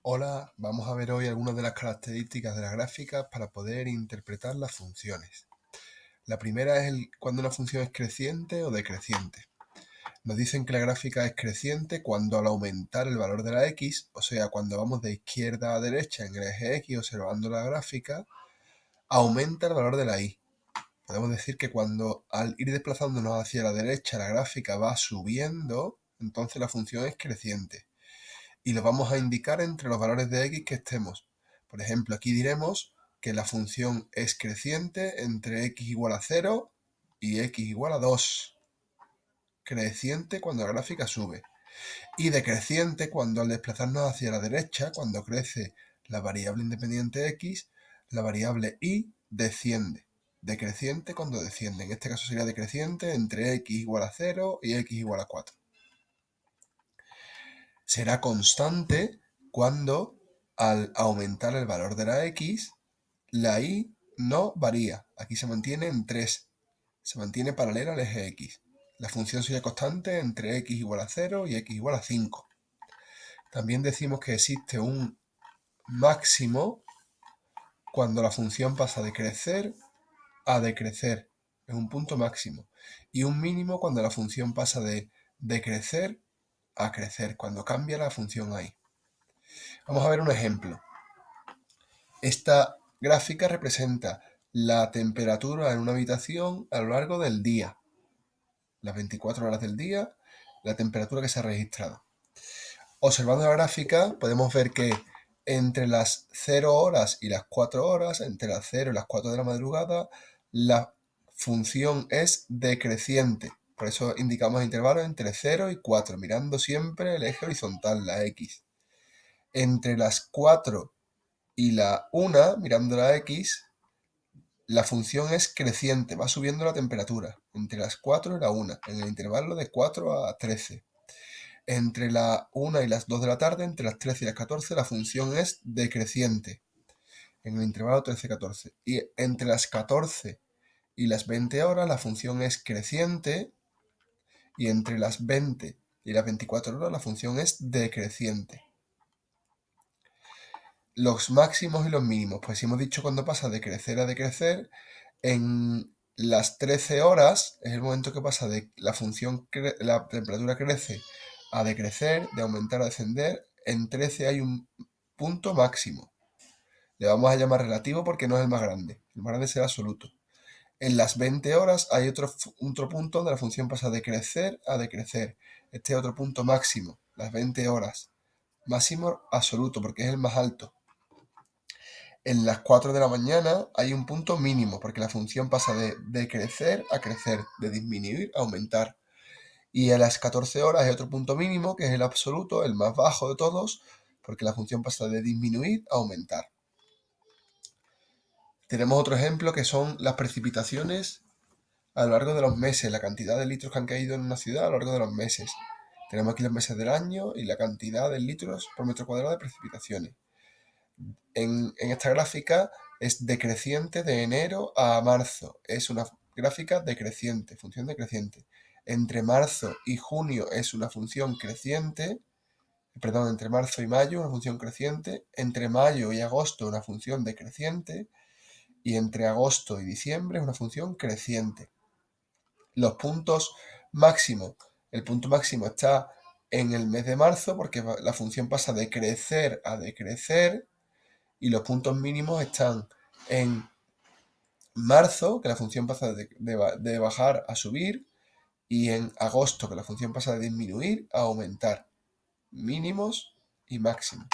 Hola, vamos a ver hoy algunas de las características de las gráficas para poder interpretar las funciones. La primera es cuando una función es creciente o decreciente. Nos dicen que la gráfica es creciente cuando al aumentar el valor de la x, o sea, cuando vamos de izquierda a derecha en el eje x observando la gráfica, aumenta el valor de la y. Podemos decir que cuando al ir desplazándonos hacia la derecha la gráfica va subiendo, entonces la función es creciente. Y lo vamos a indicar entre los valores de x que estemos. Por ejemplo, aquí diremos que la función es creciente entre x igual a 0 y x igual a 2. Creciente cuando la gráfica sube. Y decreciente cuando al desplazarnos hacia la derecha, cuando crece la variable independiente x, la variable y desciende. Decreciente cuando desciende. En este caso sería decreciente entre x igual a 0 y x igual a 4. Será constante cuando al aumentar el valor de la x, la y no varía. Aquí se mantiene en 3. Se mantiene paralela al eje x. La función sería constante entre x igual a 0 y x igual a 5. También decimos que existe un máximo cuando la función pasa de crecer a decrecer. Es un punto máximo. Y un mínimo cuando la función pasa de decrecer a crecer, cuando cambia la función ahí. Vamos a ver un ejemplo. Esta gráfica representa la temperatura en una habitación a lo largo del día. Las 24 horas del día, la temperatura que se ha registrado. Observando la gráfica podemos ver que entre las 0 horas y las 4 horas, entre las 0 y las 4 de la madrugada, la función es decreciente. Por eso indicamos intervalos entre 0 y 4, mirando siempre el eje horizontal, la x. Entre las 4 y la 1, mirando la x, la función es creciente, va subiendo la temperatura, entre las 4 y la 1, en el intervalo de 4 a 13. Entre la 1 y las 2 de la tarde, entre las 13 y las 14, la función es decreciente, en el intervalo 13-14. Y entre las 14 y las 20 horas, la función es creciente, y entre las 20 y las 24 horas, la función es decreciente. Los máximos y los mínimos, pues si hemos dicho cuando pasa de crecer a decrecer, en las 13 horas es el momento que pasa de la temperatura crece a decrecer, de aumentar a descender. En 13 hay un punto máximo. Le vamos a llamar relativo porque no es el más grande. El más grande será absoluto. En las 20 horas hay otro punto donde la función pasa de crecer a decrecer. Este es otro punto máximo, las 20 horas. Máximo absoluto porque es el más alto. En las 4 de la mañana hay un punto mínimo, porque la función pasa de decrecer a crecer, de disminuir a aumentar. Y a las 14 horas hay otro punto mínimo, que es el absoluto, el más bajo de todos, porque la función pasa de disminuir a aumentar. Tenemos otro ejemplo que son las precipitaciones a lo largo de los meses, la cantidad de litros que han caído en una ciudad a lo largo de los meses. Tenemos aquí los meses del año y la cantidad de litros por metro cuadrado de precipitaciones. En esta gráfica es decreciente de enero a marzo. Es una gráfica decreciente, función decreciente. Entre marzo y junio es una función creciente. Perdón, entre marzo y mayo una función creciente. Entre mayo y agosto una función decreciente. Y entre agosto y diciembre es una función creciente. Los puntos máximos. El punto máximo está en el mes de marzo porque la función pasa de crecer a decrecer. Y los puntos mínimos están en marzo, que la función pasa de bajar a subir, y en agosto, que la función pasa de disminuir a aumentar. Mínimos y máximos.